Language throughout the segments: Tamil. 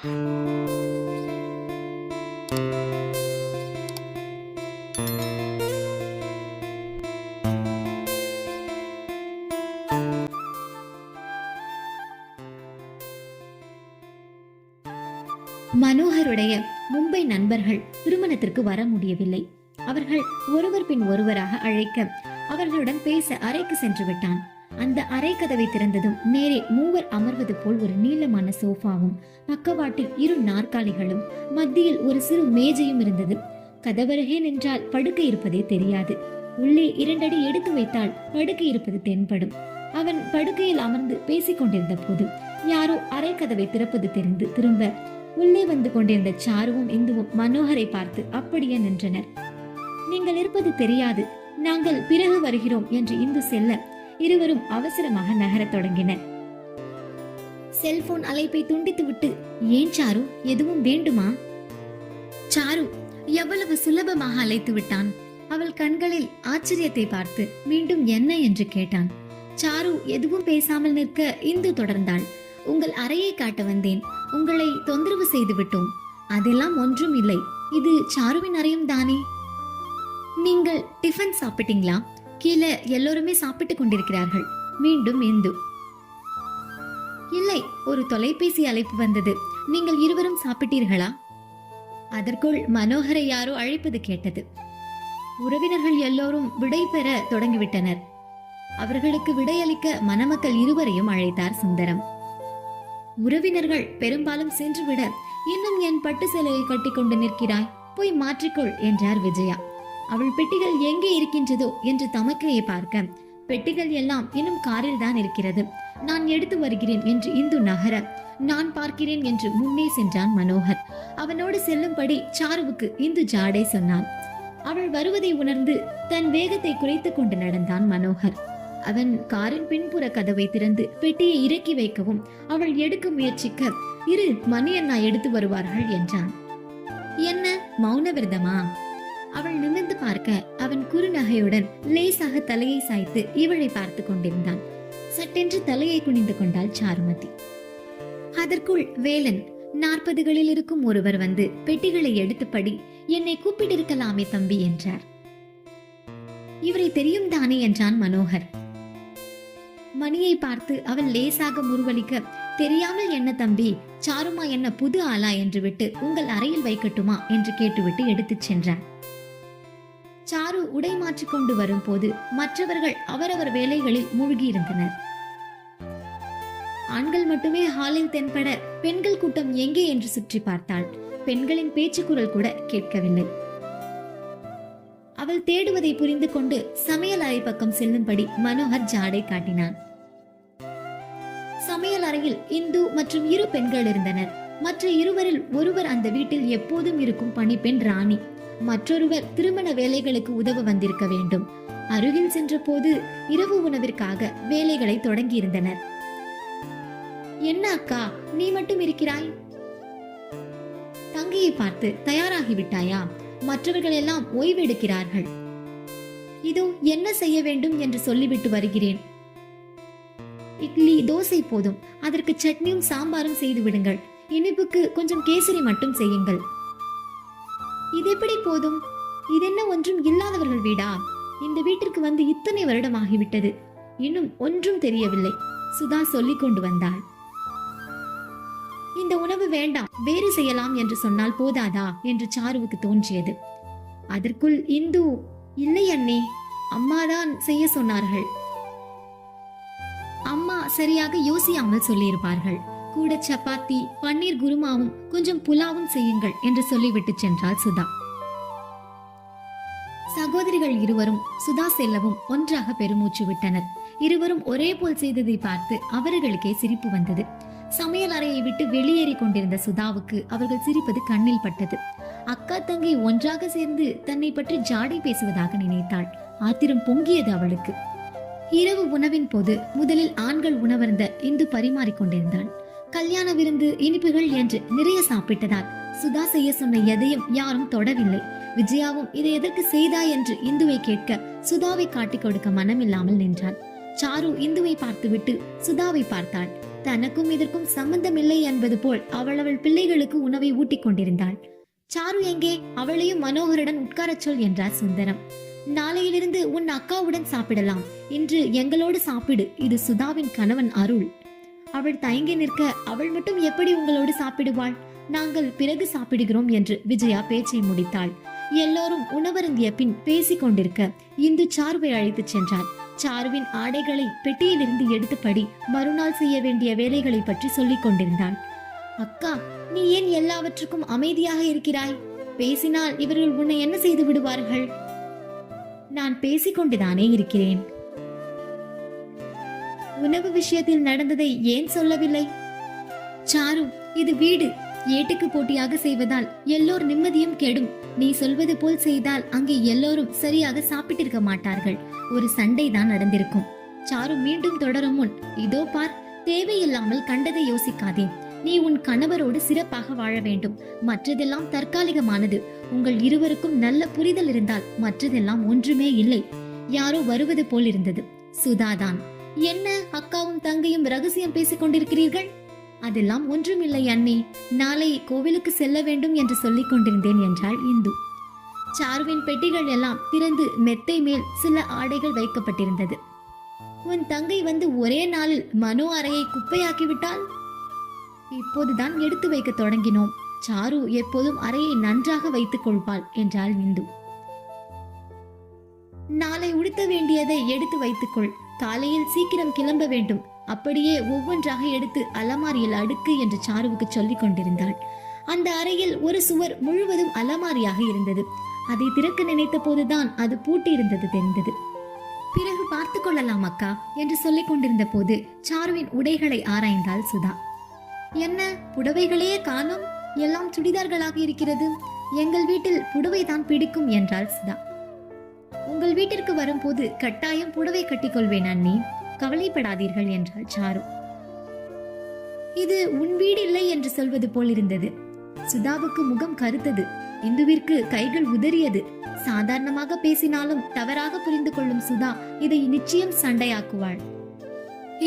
மனோகருடைய மும்பை நண்பர்கள் திருமணத்திற்கு வர முடியவில்லை. அவர்கள் ஒருவர் பின் ஒருவராக அழைக்க அவர்களுடன் பேச அறைக்கு சென்று விட்டான். அந்த அறை கதவை திறந்ததும் நேரே மூவர் அமர்வது போல் ஒரு நீளமான சோஃபாவும் பக்கவாட்டில் 2 நாற்காலிகளும் மத்தியில் ஒரு சிறு மேஜையும் இருந்தது. கதவருகே நின்றால் படுக்கை இருப்பதே தெரியாது. உள்ளே 2 அடி எடுத்து வைத்தால் படுக்கை இருப்பது தென்படும். அவன் படுக்கையில் அமர்ந்து பேசிக் கொண்டிருந்த போது யாரோ அறை கதவை திறப்பது தெரிந்து திரும்ப உள்ளே வந்து கொண்டிருந்த சாருவும் இந்துவும் மனோகரை பார்த்து அப்படியே நின்றனர். நீங்கள் இருப்பது தெரியாது, நாங்கள் பிறகு வருகிறோம் என்று இந்து செல்ல இருவரும் அவசரமாக நகரத் தொடங்கினர். செல்போன் அழைப்பை துண்டித்துவிட்டு, ஏன் சாரு, எதுவும் வேண்டுமா? சாரு எவ்வளவு சுலபமாக அழைத்து விட்டான். அவள் கண்களில் ஆச்சரியத்தை பார்த்து மீண்டும் என்ன என்று கேட்டான். சாரு எதுவும் பேசாமல் நிற்க இந்து தொடர்ந்தாள். உங்கள் அறையை காட்ட வந்தேன், உங்களை தொந்தரவு செய்து விட்டோம். அதெல்லாம் ஒன்றும் இல்லை, இது சாருவின் அறையும் தானே. நீங்கள் டிஃபன் சாப்பிட்டீங்களா? கீழே எல்லோருமே சாப்பிட்டுக் கொண்டிருக்கிறார்கள். மீண்டும் இந்து. இல்லை, ஒரு தொலைபேசி அழைப்பு வந்தது. நீங்கள் இருவரும் சாப்பிட்டீர்களா? அதற்குள் மனோகரை யாரோ அழைப்பது கேட்டது. உறவினர்கள் எல்லோரும் விடை பெற தொடங்கிவிட்டனர். அவர்களுக்கு விடையளிக்க மணமக்கள் இருவரையும் அழைத்தார் சுந்தரம். உறவினர்கள் பெரும்பாலும் சென்றுவிட, இன்னும் என் பட்டு சேலையை கட்டிக்கொண்டு நிற்கிறாய், போய் மாற்றிக்கொள் என்றார் விஜயா. அவள் பெட்டிகள் எங்கே இருக்கின்றதோ என்று தமக்கையை பார்க்க, பெட்டிகள் எல்லாம் இன்னும் காரில் தான் இருக்கிறது, நான் எடுத்து வருகிறேன் என்று இந்து நகர, நான் பார்க்கிறேன் என்று முன்னே சென்றான் மனோகர். அவனோடு செல்லும்படி சாருவுக்கு இந்து ஜாடை சொன்னான். அவள் வருவதை உணர்ந்து தன் வேகத்தை குறைத்துக் கொண்டு நடந்தான் மனோகர். அவன் காரின் பின்புற கதவை திறந்து பெட்டியை இறக்கி வைக்கவும் அவள் எடுக்க முயற்சிக்க, இரு, மணி அண்ணா எடுத்து வருவார்கள் என்றான். என்ன மௌன விரதமா? அவள் நிமிர்ந்து பார்க்க அவன் குறுநகையுடன் லேசாக தலையை சாய்த்து இவளை பார்த்து கொண்டிருந்தான். சட்டென்று தலையை குனிந்து கொண்டாள் சாருமதி. அதற்குள் வேலன் 40களில் இருக்கும் ஒருவர் வந்து பெட்டிகளை எடுத்துப்படி, என்னை கூப்பிட்டிருக்கலாமே தம்பி என்றார். இவரை தெரியும் தானே என்றான் மனோகர். மணியை பார்த்து அவள் லேசாக முறுவலிக்க, தெரியாமல் என்ன தம்பி, சாருமா என்ன புது ஆளா என்று விட்டு உங்கள் அறையில் வைக்கட்டுமா என்று கேட்டுவிட்டு எடுத்துச் சென்றார். சாரு உடை மாற்றிக்கொண்டு வரும் போது மற்றவர்கள் அவரவர் வேலைகளில் மூழ்கி இருந்தனர். ஆண்கள் மட்டுமே ஹாலில் தென்பட பெண்கள் கூட்டம் எங்கே என்று சுற்றி பார்த்தாள். பெண்களின் பேச்சுக்குரல் கூட கேட்கவில்லை. அவள் தேடுவதை புரிந்து கொண்டு சமையல் அறை பக்கம் செல்லும்படி மனோகர் ஜாடை காட்டினான். சமையல் அறையில் இந்து மற்றும் 2 பெண்கள் இருந்தனர். மற்ற இருவரில் ஒருவர் அந்த வீட்டில் எப்போதும் இருக்கும் பணிப்பெண் ராணி, மற்றொருவர் திருமண வேலைகளுக்கு உதவ வந்திருக்க வேண்டும். அருகில் சென்ற போது இரவு உணவிற்காக வேலைகளை தொடங்கி இருந்தனர். என்ன அக்கா, நீ மட்டும் இருக்கிறாய்? தங்கையை பார்த்து, தயாராகிவிட்டாயா? மற்றவர்கள் எல்லாம் ஓய்வெடுக்கிறார்கள். இதோ என்ன செய்ய வேண்டும் என்று சொல்லிவிட்டு வருகிறேன். இட்லி தோசை போதும், அதற்கு சட்னியும் சாம்பாரும் செய்து விடுங்கள். இனிப்புக்கு கொஞ்சம் கேசரி மட்டும் செய்யுங்கள். இது எப்படி போதும்? இதென்ன ஒன்றும் இல்லாதவர்கள் வீடா? இந்த வீட்டிற்கு வந்து இத்தனை வருடம் ஆகிவிட்டது, இன்னும் ஒன்றும் தெரியவில்லை, சுதா சொல்லிக் கொண்டு வந்தாள். இந்த உணவு வேண்டாம், வேறு செய்யலாம் என்று சொன்னால் போதாதா என்று சாருவுக்கு தோன்றியது. அதற்குள் இந்து, இல்லை அண்ணே, அம்மாதான் செய்ய சொன்னார்கள். அம்மா சரியாக யோசியாமல் சொல்லியிருப்பார்கள். கூட சப்பாத்தி, பன்னீர் குருமாவும் கொஞ்சம் புலாவும் செய்யுங்கள் என்று சொல்லிவிட்டு சென்றாள் சுதா. சகோதரிகள் இருவரும் சுதா செல்லவும் ஒன்றாக பெருமூச்சு விட்டனர். இருவரும் ஒரே போல் செய்ததை பார்த்து அவர்களுக்கே சிரிப்பு வந்தது. சமையல் அறையை விட்டு வெளியேறி கொண்டிருந்த சுதாவுக்கு அவர்கள் சிரிப்பது கண்ணில் பட்டது. அக்கா தங்கை ஒன்றாக சேர்ந்து தன்னை பற்றி ஜாடை பேசுவதாக நினைத்தாள். ஆத்திரம் பொங்கியது அவளுக்கு. இரவு உணவின் போது முதலில் ஆண்கள் உணவருந்த இந்து பரிமாறிக்கொண்டிருந்தாள். கல்யாண விருந்து, இனிப்புகள் என்று நிறைய சாப்பிட்டதால் சுதா செய்ய சொன்ன எதையும் யாரும் தொடவில்லை. விஜயாவும் இதை எதற்கு செய்தாய் என்று இந்துவை கேட்க சுதாவை காட்டிக் கொடுக்க மனமில்லாமல் நின்றாள். சாரு இந்துவை பார்த்துவிட்டு சுதாவை பார்த்தாள். தனக்கும் இதற்கும் சம்பந்தமில்லை என்பது போல் அவள் பிள்ளைகளுக்கு உணவை ஊட்டிக் கொண்டிருந்தாள். சாரு எங்கே? அவளையும் மனோகருடன் உட்காரச் சொல் என்றார் சுந்தரம். நாளையிலிருந்து உன் அக்காவுடன் சாப்பிடலாம். இன்று எங்களோடு சாப்பிடு. இது சுதாவின் கணவன் அருள். அவள் தயங்கி நிற்க, அவள் மட்டும் எப்படி உங்களோடு சாப்பிடுவாள்? நாங்கள் பிறகு சாப்பிடுகிறோம் என்று விஜயா பேச்சை முடித்தாள். எல்லோரும் உணவருந்திய பின் பேசிக் கொண்டிருக்க இந்து சாருவை அழைத்துச் சென்றாள். சாருவின் ஆடைகளை பெட்டியிலிருந்து எடுத்துப்படி மறுநாள் செய்ய வேண்டிய வேலைகளை பற்றி சொல்லிக் கொண்டிருந்தாள். அக்கா, நீ ஏன் எல்லாவற்றுக்கும் அமைதியாக இருக்கிறாய்? பேசினால் இவர்கள் உன்னை என்ன செய்து விடுவார்கள்? நான் பேசிக்கொண்டுதானே இருக்கிறேன். உணவு விஷயத்தில் நடந்ததை ஏன் சொல்லவில்லை? சாரு, இது வீடு. ஏட்டுக்கு போட்டியாக செய்வதால் எல்லோர் நிம்மதியும் கெடும். நீ சொல்வது போல் செய்தால் அங்கே எல்லோரும் சரியாக சாப்பிட்டிருக்க மாட்டார்கள். ஒரு சண்டை தான் நடந்திருக்கும். சாரு மீண்டும் தொடரும் முன், இதோ பார், தேவையில்லாமல் கண்டதை யோசிக்காதே. நீ உன் கணவரோடு சிறப்பாக வாழ வேண்டும். மற்றதெல்லாம் தற்காலிகமானது. உங்கள் இருவருக்கும் நல்ல புரிதல் இருந்தால் மற்றதெல்லாம் ஒன்றுமே இல்லை. யாரோ வருவது போல் இருந்தது. சுதாதான். என்ன அக்காவும் தங்கையும் ரகசியம் பேசிக் கொண்டிருக்கிறீர்கள்? அதெல்லாம் ஒன்றுமில்லை அண்ணி. நாளை கோவிலுக்கு செல்ல வேண்டும் என்று சொல்லிக் கொண்டிருந்தேன் என்றாள் இந்து. சாருவின் பெட்டிகள் எல்லாம் திறந்து மெத்தை மேல் சில ஆடைகள் வைக்கப்பட்டிருந்தது. உன் தங்கை வந்து ஒரே நாளில் மனோ அறையை குப்பையாக்கிவிட்டால்? இப்போதுதான் எடுத்து வைக்க தொடங்கினோம். சாரு எப்போதும் அறையை நன்றாக வைத்துக் கொள்வாள் என்றாள் இந்து. நாளை உடுத்த வேண்டியதை எடுத்து வைத்துக்கொள். காலையில் சீக்கிரம் கிளம்ப வேண்டும். அப்படியே ஒவ்வொன்றாக எடுத்து அலமாரியில் அடுக்கு என்று சாருவுக்கு சொல்லிக் கொண்டிருந்தாள். அந்த அறையில் ஒரு சுவர் முழுவதும் அலமாரியாக இருந்தது. அதை திறக்க நினைத்த போதுதான் அது பூட்டி இருந்தது தெரிந்தது. பிறகு பார்த்து கொள்ளலாம் அக்கா என்று சொல்லிக் கொண்டிருந்த போது சாருவின் உடைகளை ஆராய்ந்தாள் சுதா. என்ன, புடவைகளே காணோம், எல்லாம் சுடிதார்களாக இருக்கிறது. எங்கள் வீட்டில் புடவை தான் பிடிக்கும் என்றாள் சுதா. உங்கள் வீட்டிற்கு வரும்போது கட்டாயம் புடவை கட்டிக்கொள்வேன் அண்ணி, கவலைப்படாதீர்கள் என்றாள் சாரு. இது உன் வீடு இல்லை என்று சொல்வது போல் இருந்தது. சுதாவுக்கு முகம் கருத்தது. இந்துவிற்கு கைகள் உதறியது. சாதாரணமாக பேசினாலும் தவறாக புரிந்து கொள்ளும் சுதா இதை நிச்சயம் சண்டையாக்குவாள்.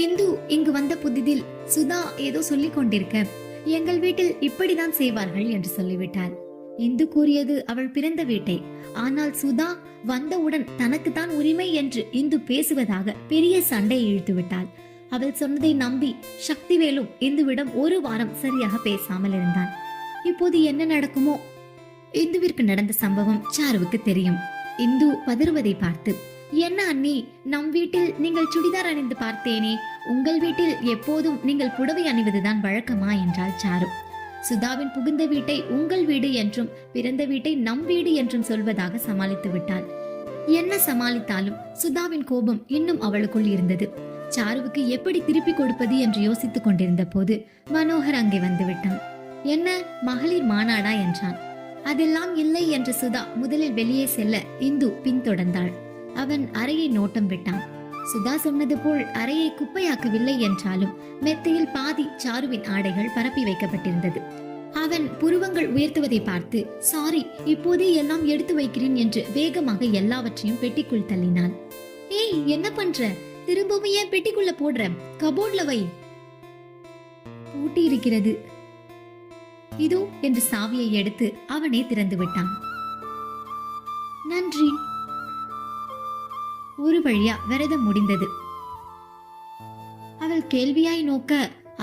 இந்து இங்கு வந்த புதிதில் சுதா ஏதோ சொல்லிக் கொண்டிருக்க, எங்கள் வீட்டில் இப்படிதான் செய்வார்கள் என்று சொல்லிவிட்டாள். இந்து கூறியது அவள் பிறந்த வீட்டை. ஆனால் சுதா வந்தவுடன் தனக்குத்தான் உரிமை என்று இந்து பேசுவதாக பெரிய சண்டையை இழுத்து விட்டாள். அவள் சொன்னதை நம்பி சக்திவேலும் இந்துவிடம் ஒரு வாரம் சரியாக பேசாமல் இருந்தான். இப்போது என்ன நடக்குமோ? இந்துவிற்கு நடந்த சம்பவம் சாருவுக்கு தெரியும். இந்து பதறுவதை பார்த்து, என்ன அண்ணி, நம் வீட்டில் நீங்கள் சுடிதார் அணிந்து பார்த்தேனே, உங்கள் வீட்டில் எப்போதும் நீங்கள் புடவை அணிவதுதான் வழக்கமா என்றாள் சாரு. சுதாவின் புகுந்த வீட்டை உங்கள் வீடு என்றும் பிறந்த வீட்டை நம் வீடு என்றும் சொல்வதாக சமாளித்து விட்டாள். என்ன சமாளித்தாலும் சுதாவின் கோபம் இன்னும் அவளுக்குள் இருந்தது. சாருவுக்கு எப்படி திருப்பி கொடுப்பது என்று யோசித்துக் கொண்டிருந்த போது மனோகர் அங்கே வந்து விட்டான். என்ன, மகளிர் மாநாடா என்றான். அதெல்லாம் இல்லை என்று சுதா முதலில் வெளியே செல்ல இந்து பின்தொடர்ந்தாள். அவன் அறையை நோட்டம் விட்டான். சுதா சொன்னது போல் அறையை குப்பையாக்கவில்லை என்றாலும் மெத்தையில் பாதி சாருவின் ஆடைகள் பரப்பி வைக்கப்பட்டிருந்தது. அவன் புருவங்கள் உயர்த்துவதை பார்த்து, சாரி, இப்போதே எல்லாம் எடுத்து வைக்கிறேன் என்று வேகமாக எல்லாவற்றையும் பெட்டிக்குள் தள்ளினான். ஏய், என்ன பண்ற? திரும்பவும் ஏன் பெட்டிக்குள்ள போடுற? கபோர்ட்ல வை. பூட்டி இருக்கிறது. இதோ என்று சாவியை எடுத்து அவனே திறந்து விட்டான். நன்றி. ஒரு வழியா விரதம் முடிந்தது. அவள் கேள்வியாய் நோக்க,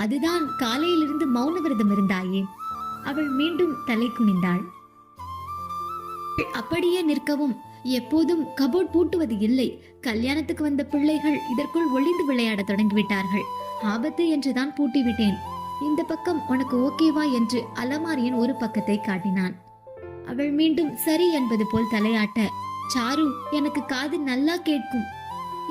அதுதான் காலையிலிருந்து மௌன விரதம் இருந்தாயே. அவள் மீண்டும் தலை குனிந்தாள். அப்படியே நிற்கவும், எப்போதும் கபோர்ட் பூட்டுவது இல்லை. கல்யாணத்துக்கு வந்த பிள்ளைகள் இதற்குள் ஒளிந்து விளையாட தொடங்கிவிட்டார்கள். ஆபத்து என்றுதான் பூட்டிவிட்டேன். இந்த பக்கம் உனக்கு ஓகேவா என்று அலமாரியின் ஒரு பக்கத்தை காட்டினான். அவள் மீண்டும் சரி என்பது போல் தலையாட்ட, சாரு, எனக்கு காது நல்லா கேட்கும்.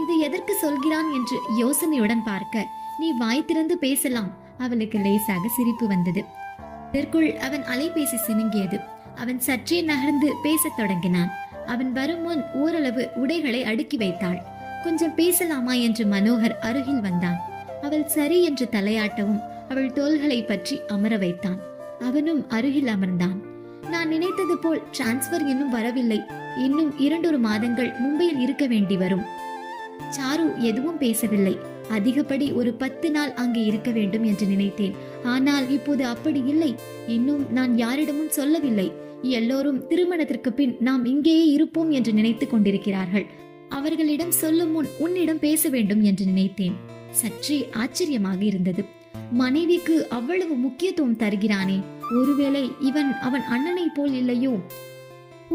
இது எதற்கு சொல்கிறான் என்று யோசனையுடன் பார்க்க, நீ வாய் திறந்து பேசலாம். அவளுக்கு லேசாக சிரிப்பு வந்தது. இதற்குள் அவன் அலைபேசி சினுங்கியது. அவன் சற்றே நகர்ந்து பேசத் தொடங்கினான். அவன் வரும் முன் ஓரளவு உடைகளை அடுக்கி வைத்தாள். கொஞ்சம் பேசலாமா என்று மனோகர் அருகில் வந்தான். அவள் சரி என்று தலையாட்டவும் அவள் தோள்களை பற்றி அமர வைத்தான். அவனும் அருகில் அமர்ந்தான். நான் நினைத்தது போல் டிரான்ஸ்பர் இன்னும் வரவில்லை. இன்னும் 2 மாதங்கள் மும்பையில் இருக்க வேண்டி வரும். சாரு எதுவும் பேசவில்லை. அதிகப்படி ஒரு 10 நாள் அங்கே இருக்க வேண்டும் என்று நினைத்தேன். ஆனால் இப்போது அப்படி இல்லை. இன்னும் நான் யாரிடமும் சொல்லவில்லை. எல்லோரும் திருமணத்திற்கு பின் நாம் இங்கேயே இருப்போம் என்று நினைத்துக் கொண்டிருக்கிறார்கள். அவர்களிடம் சொல்லும் முன் உன்னிடம் பேச வேண்டும் என்று நினைத்தேன். சற்றே ஆச்சரியமாக இருந்தது. மனைவிக்கு அவ்வளவு முக்கியத்துவம் தருகிறானே, ஒருவேளை இவன் அவன் அண்ணனை போல் இல்லையோ?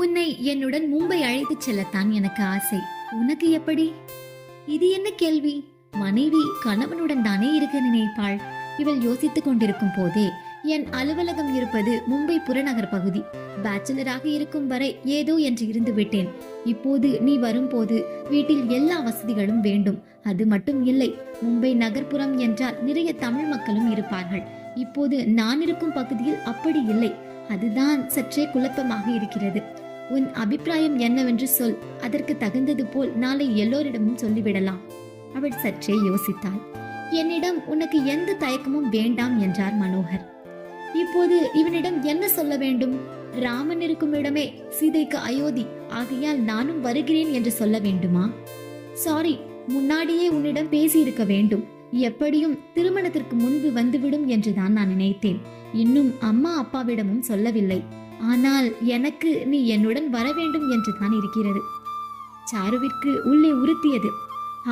உன்னை என்னுடன் மும்பை அழைத்துச் செல்லத்தான் எனக்கு ஆசை. உனக்கு எப்படி? இது என்ன கேள்வி? மனைவி கணவனுடன் தானே இருக்க நினைப்பாள். இவள் யோசித்துக் கொண்டிருக்கும் போதே என் அலுவலகம் இருப்பது மும்பை புறநகர் பகுதி. பேச்சுலராக இருக்கும் வரை ஏதோ என்று இருந்து விட்டேன். இப்போது நீ வரும்போது வீட்டில் எல்லா வசதிகளும் வேண்டும். அது மட்டும் இல்லை, மும்பை நகர்ப்புறம் என்றால் நிறைய தமிழ் மக்களும் இருப்பார்கள். இப்போது நான் இருக்கும் பகுதியில் அப்படி இல்லை. அதுதான் சற்றே குழப்பமாக இருக்கிறது. உன் அபிப்பிராயம் என்னவென்று சொல். அதற்கு தகுந்தது போல் நாளை எல்லோரிடமும் சொல்லிவிடலாம். அவள் சற்றே யோசித்தாள். என்னிடம் உனக்கு எந்த தயக்கமும் வேண்டாம் என்றார் மனோகர். இப்போது இவனிடம் என்ன சொல்ல வேண்டும்? ராமன் இருக்கும் இடமே சீதைக்கு அயோத்தி, ஆகையால் நானும் வருகிறேன் என்று சொல்ல வேண்டுமா? சாரி, முன்னாடியே உன்னிடம் பேசியிருக்க வேண்டும். எப்படியும் திருமணத்திற்கு முன்பு வந்துவிடும் என்றுதான் நான் நினைத்தேன். இன்னும் அம்மா அப்பாவிடமும் சொல்லவில்லை. ஆனால் எனக்கு நீ என்னுடன் வர வேண்டும் என்று தான் இருக்கிறது. சாருவிற்கு உள்ளே உறுத்தியது.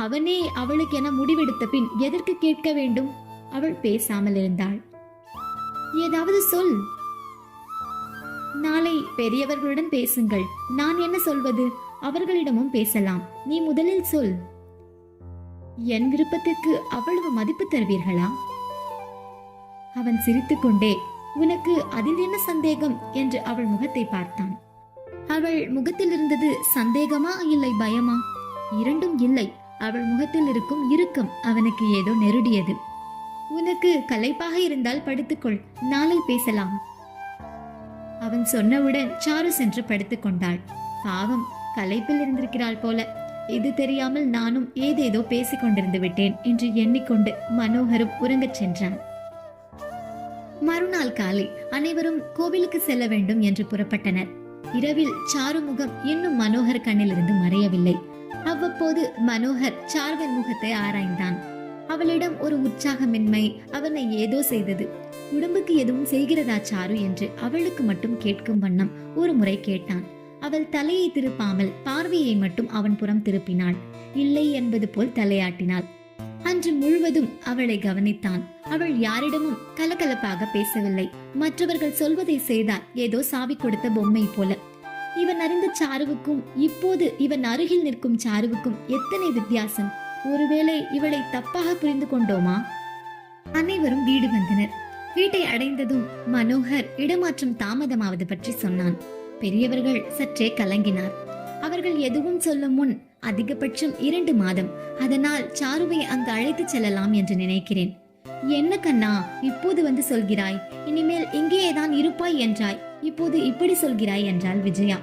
அவனே அவளுக்கென முடிவெடுத்த பின் எதற்கு கேட்க வேண்டும்? அவள் பேசாமல் இருந்தாள். ஏதாவது சொல். நாளை பெரியவர்களுடன் பேசுங்கள். நான் என்ன சொல்வது? அவர்களிடமும் பேசலாம். நீ முதலில் சொல். என் விருப்பத்திற்கு அவ்வளவு மதிப்பு தருவீர்களா? அவன் சிரித்துக்கொண்டே, உனக்கு அதில் என்ன சந்தேகம் என்று அவள் முகத்தை பார்த்தான். அவள் முகத்தில் இருந்தது சந்தேகமா இல்லை பயமா? இரண்டும் இல்லை. அவள் முகத்தில் இருக்கும் இறுக்கம் அவனுக்கு ஏதோ நெருடியது. உனக்கு களைப்பாக இருந்தால் படுத்துக்கொள், நாளை பேசலாம். அவன் சொன்னவுடன் சாரு சென்று படுத்துக் கொண்டாள். பாவம், களைப்பில் இருந்திருக்கிறாள் போல. இது தெரியாமல் நானும் ஏதேதோ பேசிக் கொண்டிருந்து விட்டேன் என்று எண்ணிக்கொண்டு மனோகரும் உறங்கச் சென்றான். மறுநாள் காலை அனைவரும் கோவிலுக்கு செல்ல வேண்டும் என்று புறப்பட்டனர். இரவில் சாரு முகம் இன்னும் மனோகர் கண்ணிலிருந்து மறையவில்லை. அவ்வப்போது மனோகர் சாருவின் முகத்தை ஆராய்ந்தான். அவளிடம் ஒரு உற்சாகமின்மை அவனை ஏதோ செய்தது. உடம்புக்கு எதுவும் செய்கிறதா சாரு என்று அவளுக்கு மட்டும் கேட்கும் வண்ணம் ஒரு முறை கேட்டான். அவள் தலையை திருப்பாமல் பார்வையை மட்டும் அவன் புறம் திருப்பினாள். இல்லை என்பது போல் தலையாட்டினாள். அன்று முழுவதும் அவளை கவனித்தான். அவள் யாரிடமும் கலகலப்பாக பேசவில்லை. மற்றவர்கள் சொல்வதை செய்தால் ஏதோ சாவி கொடுத்த பொம்மை போல. இவன் அறிந்த சாருவுக்கும் இப்போது இவன் அருகில் நிற்கும் சாருவுக்கும் எத்தனை வித்தியாசம்! ஒருவேளை இவளை தப்பாக புரிந்து கொண்டோமா? அனைவரும் வீடு வந்தனர். வீட்டை அடைந்ததும் மனோகர் இடமாற்றம் தாமதமாவது பற்றி சொன்னான். பெரியவர்கள் சற்றே கலங்கினார். அவர்கள் எதுவும் சொல்லும் முன் அதிகபட்சம் 2 மாதம். அதனால் சாருவை அங்கு அழைத்து செல்லலாம் என்று நினைக்கிறேன். என்ன கண்ணா, இப்போது வந்து சொல்கிறாய்? இனிமேல் இங்கேயேதான் இருப்பாய் என்றாய், இப்போது இப்படி சொல்கிறாய் என்றாள் விஜயா.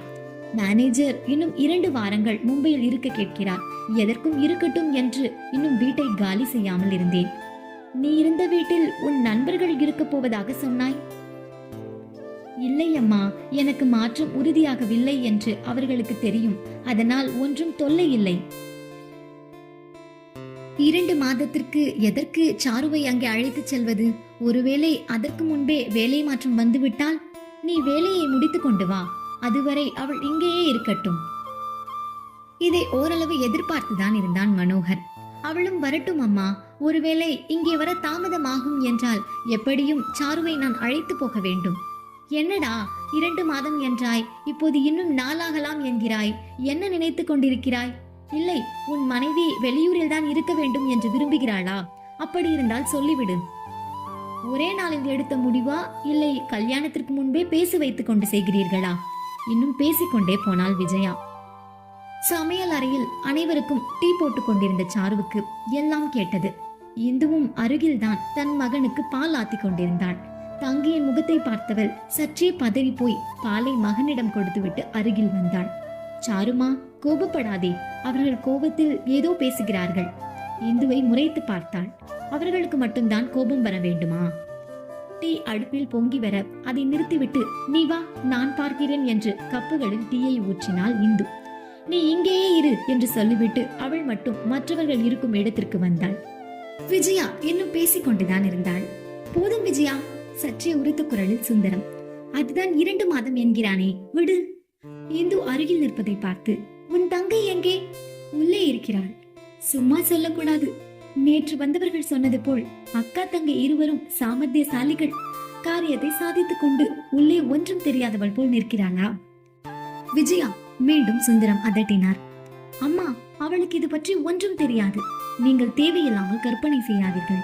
மேனேஜர் இன்னும் 2 வாரங்கள் மும்பையில் இருக்க கேட்கிறார். எதற்கும் இருக்கட்டும் என்று இன்னும் வீட்டை காலி செய்யாமல் இருந்தேன். நீ இருந்த வீட்டில் உன் நண்பர்கள் இருக்க போவதாக சொன்னாய். இல்லை அம்மா, எனக்கு மாற்றம் உறுதியாகவில்லை என்று அவர்களுக்கு தெரியும். அதனால் ஒன்றும் தொல்லை இல்லை. 2 மாதத்திற்கு எதற்கு சாருவை அங்கே அழைத்து செல்வது? ஒருவேளை அதற்கு முன்பே வேலை மாற்றம் வந்துவிட்டால் நீ வேலையை முடித்து கொண்டு வா. அதுவரை அவள் இங்கேயே இருக்கட்டும். இதை ஓரளவு எதிர்பார்த்துதான் இருந்தான் மனோகர். அவளும் வரட்டும் அம்மா. ஒருவேளை இங்கே வர தாமதமாகும் என்றால் எப்படியும் சாருவை நான் அழைத்து போக வேண்டும். என்னடா 2 மாதம் என்றாய், இப்போது இன்னும் நாளாகலாம் என்கிறாய். என்ன நினைத்து கொண்டிருக்கிறாய்? இல்லை, உன் மனைவி வெளியூரில் தான் இருக்க வேண்டும் என்று விரும்புகிறாளா? அப்படி இருந்தால் சொல்லிவிடு. ஒரே நாளில் எடுத்த முடிவா, இல்லை கல்யாணத்திற்கு முன்பே பேசி வைத்துக் கொண்டு செய்கிறீர்களா? இன்னும் பேசிக்கொண்டே போனாள் விஜயா. சமையல் அறையில் அனைவருக்கும் டீ போட்டுக் கொண்டிருந்த சாருவுக்கு எல்லாம் கேட்டது. இந்துவும் அருகில்தான் தன் மகனுக்கு பால் ஆத்தி கொண்டிருந்தாள். தங்கியின் முகத்தை பார்த்தவள் சற்றே பதறி போய் பாலை மகனிடம் கொடுத்துவிட்டு அருகில் வந்தாள். சாருமா, கோபப்படாதே, அவர்கள் கோபத்தில் ஏதோ பேசுகிறார்கள். இந்துவை முறைத்து பார்த்தாள். அவர்களுக்கு மட்டும்தான் கோபம் வர வேண்டுமா? டீ அடுப்பில் பொங்கி வர அதை நிறுத்திவிட்டு நீ வா, நான் பார்க்கிறேன் என்று கப்புகளில் டீயை ஊற்றினாள் இந்து. நீ இங்கேயே இரு என்று சொல்லிவிட்டு அவள் மட்டும் மற்றவர்கள் இருக்கும் இடத்திற்கு வந்தாள். விஜயா இன்னும் பேசிக் கொண்டுதான் இருந்தாள். போதும் விஜயா, சற்றே உரத்த குரலில் சுந்தரம். அதுதான் 2 மாதம் என்கிறானே, விடு. இந்து அருகில் நிற்பதை பார்த்து, உன் தங்கை எங்கே? உள்ளே இருக்கிறாள். சும்மா சொல்லக்கூடாது. நேற்று வந்தவர்கள் சொன்னது போல் அக்கா தங்கை இருவரும் சாமர்த்தியசாலிகள். காரியத்தை சாதித்துக் கொண்டு உள்ளே ஒன்றும் தெரியாதவள் போல் நிற்கிறாளா? விஜயா மீண்டும் சுந்தரம் அதட்டினார். அம்மா, அவளுக்கு இது பற்றி ஒன்றும் தெரியாது. நீங்கள் தேவையில்லாமல் கற்பனை செய்யாதீர்கள்.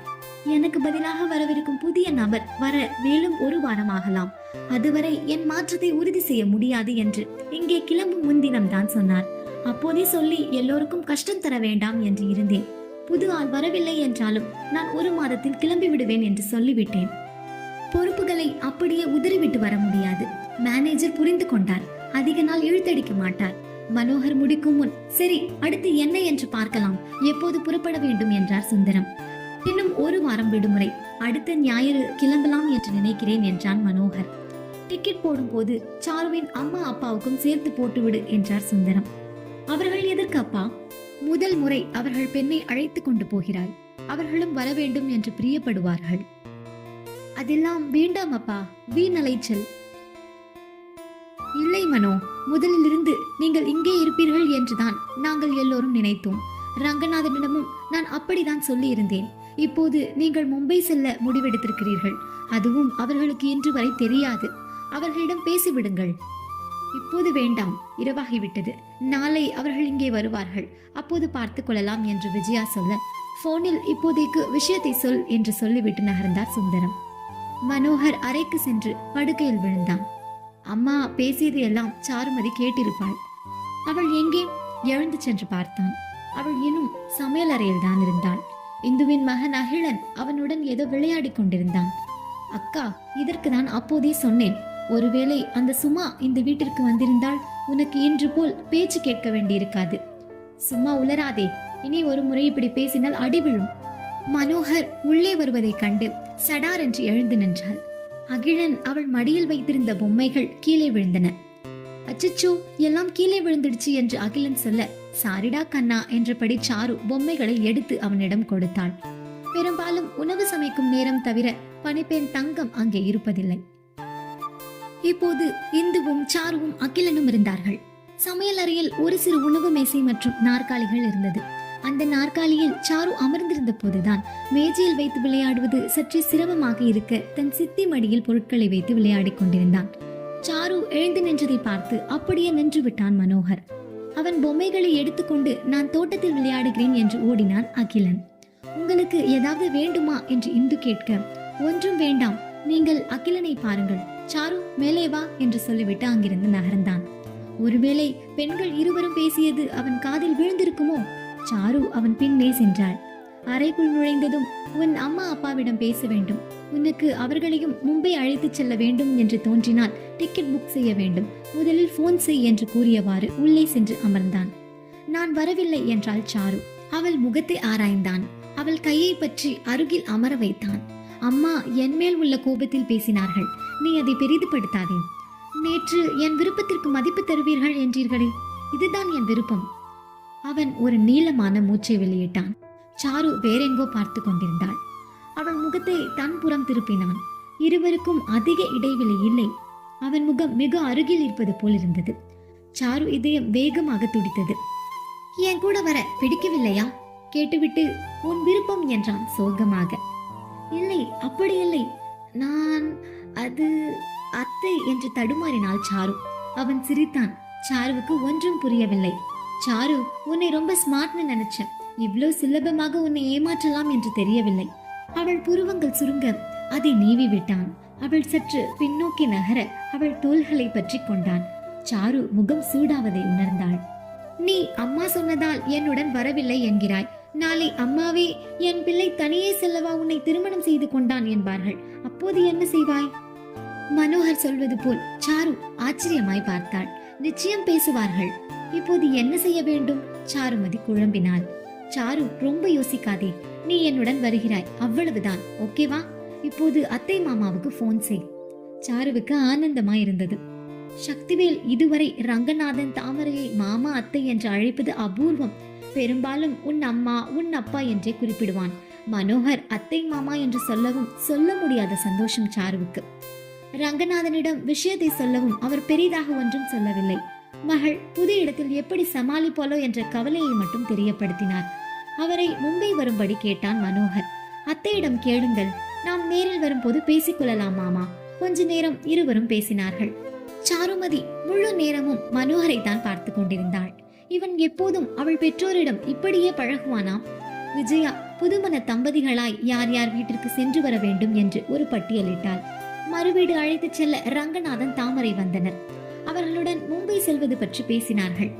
எனக்கு பதிலாக வரவிருக்கும் புதிய நபர் வர மேலும் 1 வாரம் ஆகலாம். அதுவரை என் மாற்றத்தை உறுதி செய்ய முடியாது என்று இங்கே கிளம்பும் முன்தினம் தான் சொன்னார். அப்போதே சொல்லி எல்லோருக்கும் கஷ்டம் தர வேண்டாம் என்று இருந்தேன். புது ஆள் வரவில்லை என்றாலும் நான் 1 மாதத்தில் கிளம்பி விடுவேன் என்று சொல்லிவிட்டேன். பொறுப்புகளை அப்படியே உதறிவிட்டு வர முடியாது. மேனேஜர் புரிந்து கொண்டார். அதிக நாள் இழுத்தடிக்க மாட்டார். மனோகர் முடிக்கும் முன் சரி, அடுத்து என்ன என்று பார்க்கலாம், எப்போது புறப்பட வேண்டும் என்றார் சுந்தரம். இன்னும் 1 வாரம் விடுமுறை, அடுத்த ஞாயிறு கிளம்பலாம் என்று நினைக்கிறேன் என்றான் மனோகர். டிக்கெட் போடும் போது சாருவின் அம்மா அப்பாவுக்கும் சேர்த்து போட்டுவிடு என்றார் சுந்தரம். அவர்கள் எதற்கு அப்பா? முதல் முறை அவர்கள் பெண்ணை அழைத்து கொண்டு போகிறாள். அவர்களும் வர வேண்டும் என்று பிரியப்படுவார்கள். அதெல்லாம் வேண்டாம் அப்பா, வீண் அலைச்சல். இல்லை மனோ, முதலிலிருந்து நீங்கள் இங்கே இருப்பீர்கள் என்றுதான் நாங்கள் எல்லோரும் நினைத்தோம். ரங்கநாதனிடமும் நான் அப்படிதான் சொல்லி இருந்தேன். இப்போது நீங்கள் மும்பை செல்ல முடிவெடுத்திருக்கிறீர்கள். அதுவும் அவர்களுக்கு இன்று வரை தெரியாது. அவர்களிடம் பேசிவிடுங்கள். இப்போது வேண்டாம், இரவாகிவிட்டது. நாளை அவர்கள் இங்கே வருவார்கள், அப்போது பார்த்துக் கொள்ளலாம் என்று விஜயா சொல்ல, போனில் இப்போதைக்கு விஷயத்தை சொல் என்று சொல்லிவிட்டு நகர்ந்தார் சுந்தரம். மனோகர் அறைக்கு சென்று படுக்கையில் விழுந்தான். அம்மா பேசியது எல்லாம் சாருமதி கேட்டிருப்பாள். அவள் எங்கே? எழுந்து சென்று பார்த்தான். அவள் இன்னும் சமையல் அறையில் தான் இருந்தாள். இந்துவின் மகன் அகிலன் அவனுடன் ஏதோ விளையாடி கொண்டிருந்தான். அக்கா, இதற்கு நான் அப்போதே சொன்னேன். ஒருவேளை அந்த சுமா இந்த வீட்டிற்கு வந்திருந்தால் உனக்கு இன்று போல் பேச்சு கேட்க வேண்டியிருக்காது. சும்மா உளராதே, இனி ஒரு முறை இப்படி பேசினால் அடி விழும். மனோகர் உள்ளே வருவதை கண்டு சடார் என்று எழுந்து நின்றாள். அகிலன் அவள் மடியில் வைத்திருந்த பொம்மைகள் கீழே விழுந்தன. அச்சச்சோ, எல்லாம் கீழே விழுந்துடுச்சு என்று அகிலன் சொல்ல, சாரிடா கண்ணா என்றபடி சாரு பொம்மைகளை எடுத்து அவனிடம் கொடுத்தாள். பெரும்பாலும் உணவு சமைக்கும் நேரம் தவிர பணிப்பெண் தங்கம் அங்கே இருப்பதில்லை. இப்போது இந்துவும் சாருவும் அகிலனும் இருந்தார்கள். சமையல் அறையில் ஒரு சிறு உணவு மேசை மற்றும் நாற்காலிகள் இருந்தது. அந்த நாற்காலியில் சாரு அமர்ந்திருந்த போதுதான் மேஜையில் வைத்து விளையாடுவது சற்றே சிரமமாக இருக்க தன் சித்தி மடியில் பொருட்களை வைத்து விளையாடி கொண்டிருந்தான். சாரு எழுந்து நின்றதை பார்த்து அப்படியே நின்று விட்டான் மனோகர். அவன் பொம்மைகளை எடுத்துக்கொண்டு நான் தோட்டத்தில் விளையாடுகிறேன் என்று ஓடினான் அகிலன். உங்களுக்கு ஏதாவது வேண்டுமா என்று இந்து கேட்க, ஒன்றும் வேண்டாம், நீங்கள் அகிலனை பாருங்கள், சாரு மேலே வா என்று சொல்லிவிட்டு அங்கிருந்து நகர்ந்தான். ஒருவேளை பெண்கள் இருவரும் பேசியது அவன் காதில் விழுந்திருக்குமோ? சாரு அவன் பின்னே சென்றாள். அறைக்குள் நுழைந்ததும், உன் அம்மா அப்பாவிடம் பேச வேண்டும். உனக்கு அவர்களையும் மும்பை அழைத்து செல்ல வேண்டும் என்று தோன்றினால் டிக்கெட் புக் செய்ய வேண்டும். முதலில் போன் செய் என்று கூறியவாறு உள்ளே சென்று அமர்ந்தான். நான் வரவில்லை என்றாள் சாரு. அவள் முகத்தை ஆராய்ந்தான். அவள் கையை பற்றி அருகில் அமர வைத்தான். அம்மா என் மேல் உள்ள கோபத்தில் பேசினார்கள். நீ அதை பெரிதுபடுத்தாதே. நேற்று என் விருப்பத்திற்கு மதிப்பு தருவீர்கள் என்றீர்களே, இதுதான் என் விருப்பம். அவன் ஒரு நீளமான மூச்சை வெளியிட்டான். சாரு வேறெங்கோ பார்த்து கொண்டிருந்தாள். அவள் முகத்தை தன் புறம் திருப்பினான். இருவருக்கும் அதிக இடைவெளி இல்லை. அவன் முகம் மிக அருகில் இருப்பது போல் இருந்தது. சாரு இதயம் வேகமாக துடித்தது. என் கூட வர பிடிக்கவில்லையா கேட்டுவிட்டு உன் விருப்பம் என்றான் சோகமாக. இல்லை, அப்படி இல்லை, நான் அது அத்தை என்று தடுமாறினாள் சாரு. அவன் சிரித்தான். சாருவுக்கு ஒன்றும் புரியவில்லை. சாரு, உன்னை ரொம்ப ஸ்மார்ட்னு நினைச்சேன். இவ்வளவு சுலபமாக உன்னை ஏமாற்றலாம் என்று தெரியவில்லை. அவள் புருவங்கள் சுருங்க அதை நீவி விட்டான். அவள் சற்று பின்னோக்கி நகர அவள் தோள்களை பற்றி கொண்டான். சாரு முகம் சூடாவதை உணர்ந்தாள். நீ அம்மா சொன்னதால் என்னுடன் வரவில்லை என்கிறாய். நாளை அம்மாவே என் பிள்ளை தனியே செல்லவா உன்னை திருமணம் செய்து கொண்டான் என்பார்கள். அப்போது என்ன செய்வாய்? மனோகர் சொல்வது போல் சாரு ஆச்சரியமாய் பார்த்தாள். நிச்சயம் பேசுவார்கள். இப்போது என்ன செய்ய வேண்டும்? சாருமதி குழம்பினாள். சாரு, ரொம்ப யோசிக்காதே. நீ என்னுடன் வருகிறாய், அவ்வளவுதான். ஓகேவா? இப்போது அத்தை மாமாவுக்கு போன் செய். சாருவுக்கு ஆனந்தமாய் இருந்தது. சக்திவேல் இதுவரை ரங்கநாதன் தாமரையை மாமா அத்தை என்று அழைப்பது அபூர்வம். பெரும்பாலும் உன் அம்மா உன் அப்பா என்றே குறிப்பிடுவான். மனோகர் அத்தை மாமா என்று சொல்லவும் சொல்ல முடியாத சந்தோஷம் சாருவுக்கு. ரங்கநாதனிடம் விஷயத்தை சொல்லவும் அவர் பெரிதாக ஒன்றும் சொல்லவில்லை. மகள் புதிய இடத்தில் எப்படி சமாளிப்பாலோ என்ற கவலையை மட்டும் தெரியப்படுத்தினார். அவரை மும்பை வரும்படி கேட்டான் மனோகர். அத்தையிடம் கேளுங்கள், நாம் நேரில் வரும்போது பேசிக்கொள்ளலாம் மாமா. கொஞ்ச நேரம் இருவரும் பேசினார்கள். சாருமதி முழு நேரமும் மனோகரை தான் பார்த்து கொண்டிருந்தாள். இவன் எப்போதும் அவள் பெற்றோரிடம் இப்படியே பழகுவானாம். விஜயா புதுமண தம்பதிகளாய் யார் யார் வீட்டிற்கு சென்று வர வேண்டும் என்று ஒரு பட்டியலிட்டாள். மறுவீடு அழைத்து செல்ல ரங்கநாதன் தாமரை வந்தனர். அவர்களுடன் மும்பை செல்வது பற்றி பேசினார்கள்.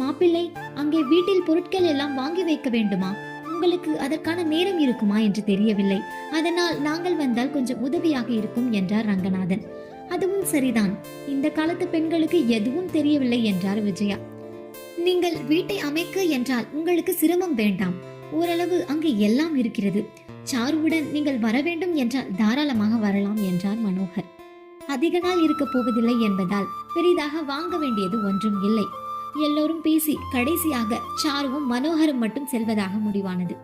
மாப்பிள்ளை, அங்கே வீட்டில் பொருட்கள் எல்லாம் வாங்கி வைக்க வேண்டுமா? உங்களுக்கு அதற்கான நேரம் இருக்குமா என்று தெரியவில்லை. அதனால் நாங்கள் வந்தால் கொஞ்சம் உதவியாக இருக்கும் என்றார் ரங்கநாதன். அதுவும் சரிதான், இந்த காலத்து பெண்களுக்கு எதுவும் தெரியவில்லை என்றார் விஜயா. நீங்கள் வீட்டை அமைக்க என்றால் உங்களுக்கு சிரமம் வேண்டாம். ஓரளவு அங்கு எல்லாம் இருக்கிறது. சாருவுடன் நீங்கள் வர வேண்டும் என்றால் தாராளமாக வரலாம் என்றார் மனோகர். அதிக நாள் இருக்க போவதில்லை என்பதால் பெரிதாக வாங்க வேண்டியது ஒன்றும் இல்லை. எல்லோரும் பேசி கடைசியாக சாருவும் மனோகரும் மட்டும் செல்வதாக முடிவானது.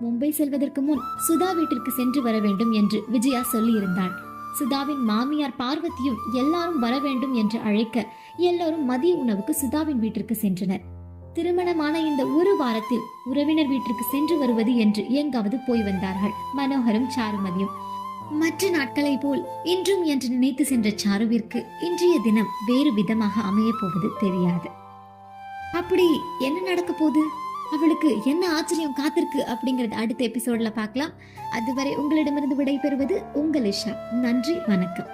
மும்பை செல்வதற்கு முன் சுதா வீட்டிற்கு சென்று வர வேண்டும் என்று விஜயா சொல்லியிருந்தாள். சுதாவின் மாமியார் பார்வதியும் எல்லாரும் வர வேண்டும் என்று அழைக்க எல்லோரும் மதிய உணவுக்கு சுதாவின் வீட்டிற்கு சென்றனர். திருமணமான இந்த ஒரு வாரத்தில் உறவினர் வீட்டிற்கு சென்று வருவது என்று எங்காவது போய் வந்தார்கள் மனோகரும் சாருமதியும். மற்ற நாட்களை போல் இன்றும் என்று நினைத்து சென்ற சாருவிற்கு இன்றைய தினம் வேறு விதமாக அமைய போவது தெரியாது. அப்படி என்ன நடக்க போகுது, அவளுக்கு என்ன ஆச்சரியம் காத்திருக்கு அப்படிங்கறது அடுத்த எபிசோட்ல பார்க்கலாம். அதுவரை உங்களிடமிருந்து விடை பெறுவது உங்கள் இஷா. நன்றி, வணக்கம்.